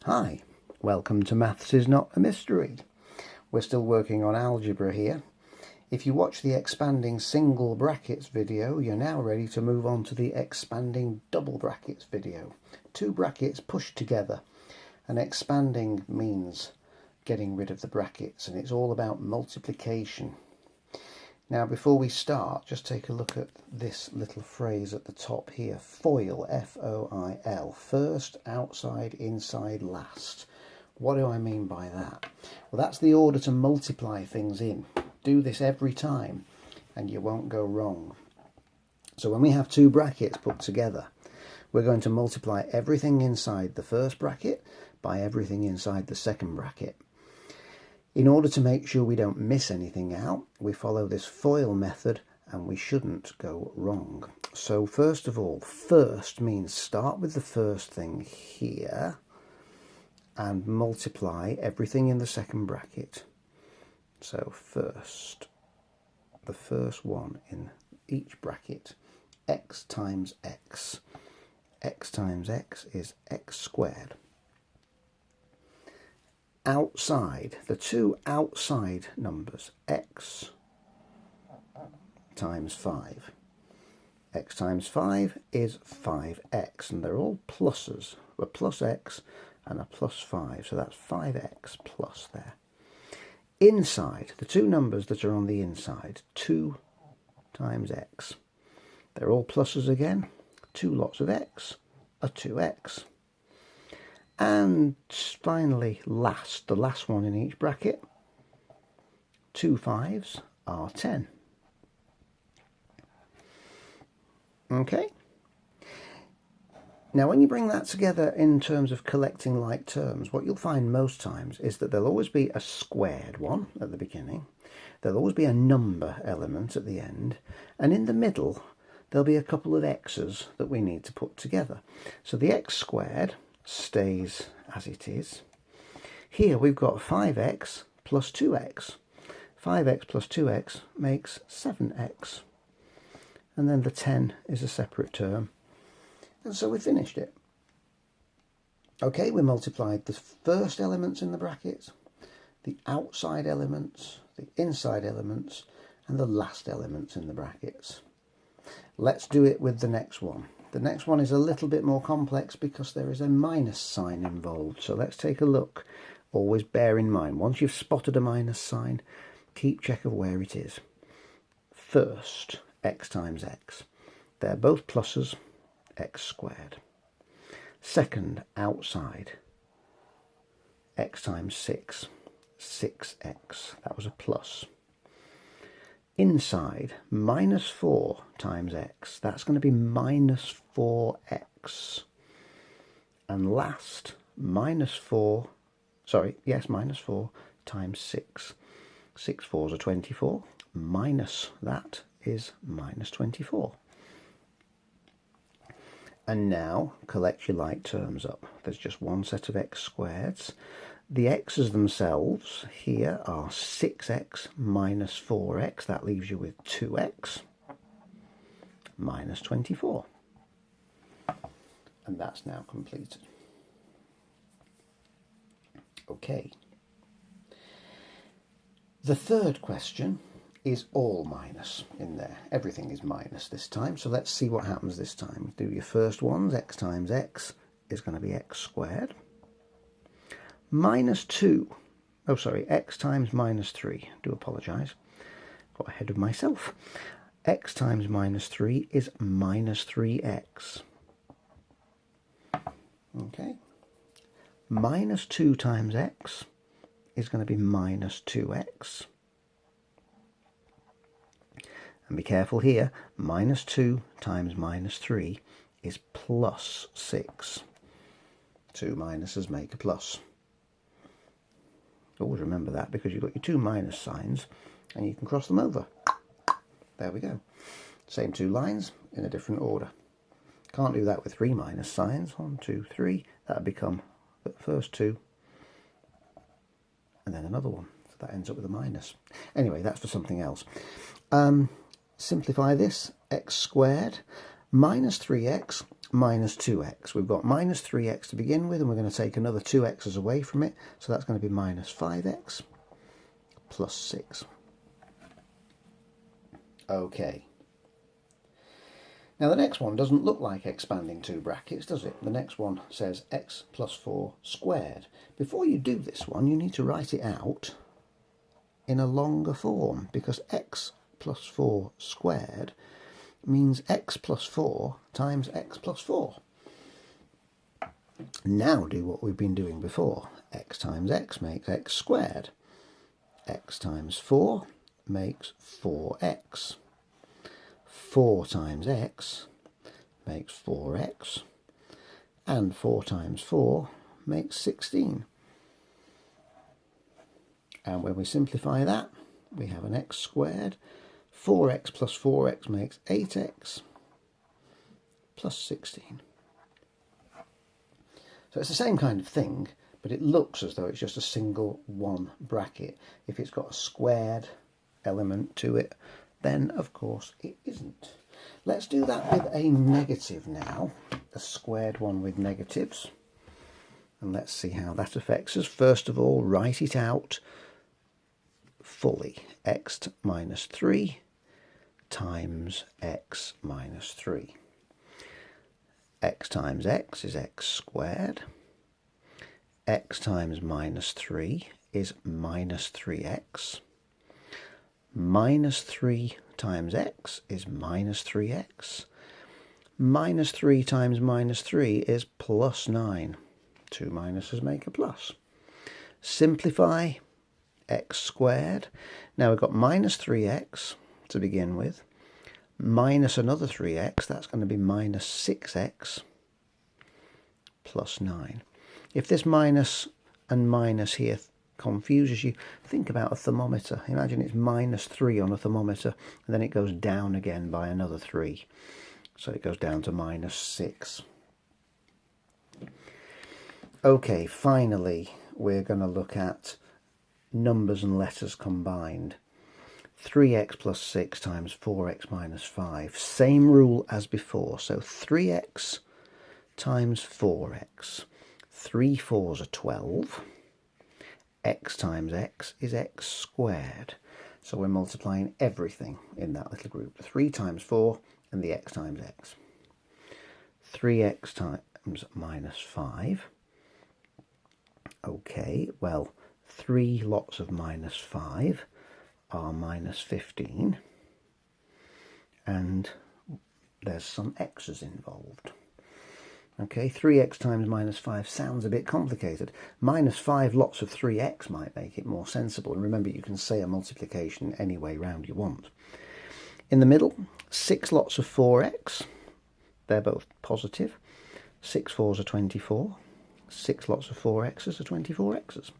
Hi, welcome to Maths is Not a Mystery. We're still working on algebra here. If you watch the expanding single brackets video, you're now ready to move on to the expanding double brackets video. Two brackets pushed together. And expanding means getting rid of the brackets, and it's all about multiplication. Now, before we start, just take a look at this little phrase at the top here. FOIL, F-O-I-L. First, outside, inside, last. What do I mean by that? Well, that's the order to multiply things in. Do this every time, and you won't go wrong. So when we have two brackets put together, we're going to multiply everything inside the first bracket by everything inside the second bracket. In order to make sure we don't miss anything out, we follow this FOIL method and we shouldn't go wrong. So first of all, first means start with the first thing here and multiply everything in the second bracket. So first, the first one in each bracket, x times x. X times x is x squared. Outside, the two outside numbers, x times 5. X times 5 is 5x, and they're all pluses. A plus x and a plus 5, so that's 5x plus there. Inside, the two numbers that are on the inside, 2 times x. They're all pluses again. Two lots of x are 2x. And finally, the last one in each bracket, 2 5s are 10. Okay? Now, when you bring that together in terms of collecting like terms, what you'll find most times is that there'll always be a squared one at the beginning, there'll always be a number element at the end, and in the middle, there'll be a couple of x's that we need to put together. So the x squared stays as it is. Here we've got 5x plus 2x. 5x plus 2x makes 7x. And then the 10 is a separate term. And so we finished it. Okay, we multiplied the first elements in the brackets, the outside elements, the inside elements, and the last elements in the brackets. Let's do it with the next one. The next one is a little bit more complex because there is a minus sign involved. So let's take a look. Always bear in mind, once you've spotted a minus sign, keep check of where it is. First, x times x. They're both pluses, x squared. Second, outside, x times 6, 6x. That was a plus. Inside, minus 4 times x, that's going to be minus 4x. And last, minus 4 times 6. 6 4s are 24, minus that is minus 24. And now, collect your like terms up. There's just one set of x squareds. The x's themselves here are 6x minus 4x. That leaves you with 2x minus 24. And that's now completed. Okay. The third question is all minus in there. Everything is minus this time. So let's see what happens this time. Do your first ones. X times x is going to be x squared. Minus 2, x times minus 3, do apologise, got ahead of myself. X times minus 3 is minus 3x. Okay. Minus 2 times x is going to be minus 2x. And be careful here, minus 2 times minus 3 is plus 6. Two minuses make a plus. Always remember that because you've got your two minus signs and you can cross them over. There we go. Same two lines in a different order. Can't do that with three minus signs. 1, 2, 3. That would become the first two and then another one. So that ends up with a minus. Anyway, that's for something else. Simplify this. X squared minus 3x minus 2x. We've got minus 3x to begin with, and we're going to take another 2x's away from it, so that's going to be minus 5x plus 6. Okay. Now the next one doesn't look like expanding two brackets, does it? The next one says x plus 4 squared. Before you do this one, you need to write it out in a longer form, because x plus 4 squared means x plus 4 times x plus 4. Now do what we've been doing before. X times x makes x squared. X times 4 makes 4x. 4 times x makes 4x. And 4 times 4 makes 16. And when we simplify that, we have an x squared. 4x plus 4x makes 8x plus 16. So it's the same kind of thing, but it looks as though it's just a single one bracket. If it's got a squared element to it, then of course it isn't. Let's do that with a negative now, a squared one with negatives. And let's see how that affects us. First of all, write it out fully. X minus 3 times x minus 3. X times x is x squared. X times minus 3 is minus 3x. Minus 3 times x is minus 3x. Minus 3 times minus 3 is plus 9. Two minuses make a plus. Simplify x squared. Now we've got minus 3x to begin with. Minus another 3x, that's going to be minus 6x plus 9. If this minus and minus here confuses you, think about a thermometer. Imagine it's minus 3 on a thermometer, and then it goes down again by another 3. So it goes down to minus 6. Okay, finally, we're going to look at numbers and letters combined. 3x plus 6 times 4x minus 5. Same rule as before. So 3x times 4x. 3 4s are 12. X times x is x squared. So we're multiplying everything in that little group. 3 times 4 and the x times x. 3x times minus 5. Okay, well, 3 lots of minus 5 are minus 15. And there's some x's involved. Okay, 3x times minus 5 sounds a bit complicated. Minus 5 lots of 3x might make it more sensible. And remember, you can say a multiplication any way round you want. In the middle, 6 lots of 4x. They're both positive. 6 4s are 24. 6 lots of 4x's are 24x's.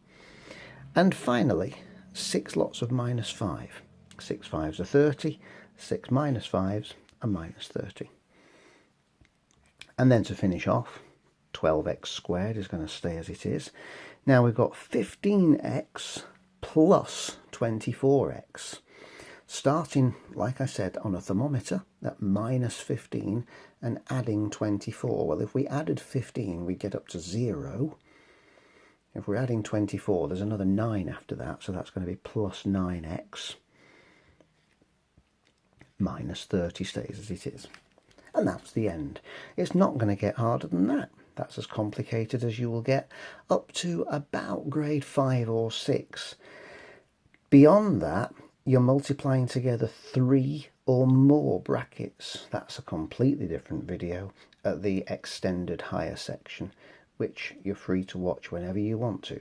And finally, 6 lots of minus 5. 6 5s are 30. 6 minus 5s are minus 30. And then to finish off, 12x squared is going to stay as it is. Now we've got 15x plus 24x. Starting, like I said, on a thermometer at minus 15 and adding 24. Well, if we added 15, we get up to 0. If we're adding 24, there's another 9 after that, so that's going to be plus 9x. Minus 30 stays as it is. And that's the end. It's not going to get harder than that. That's as complicated as you will get up to about grade 5 or 6. Beyond that, you're multiplying together 3 or more brackets. That's a completely different video at the extended higher section, which you're free to watch whenever you want to.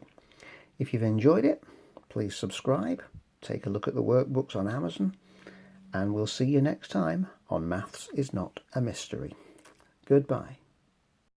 If you've enjoyed it, please subscribe, take a look at the workbooks on Amazon, and we'll see you next time on Maths is Not a Mystery. Goodbye.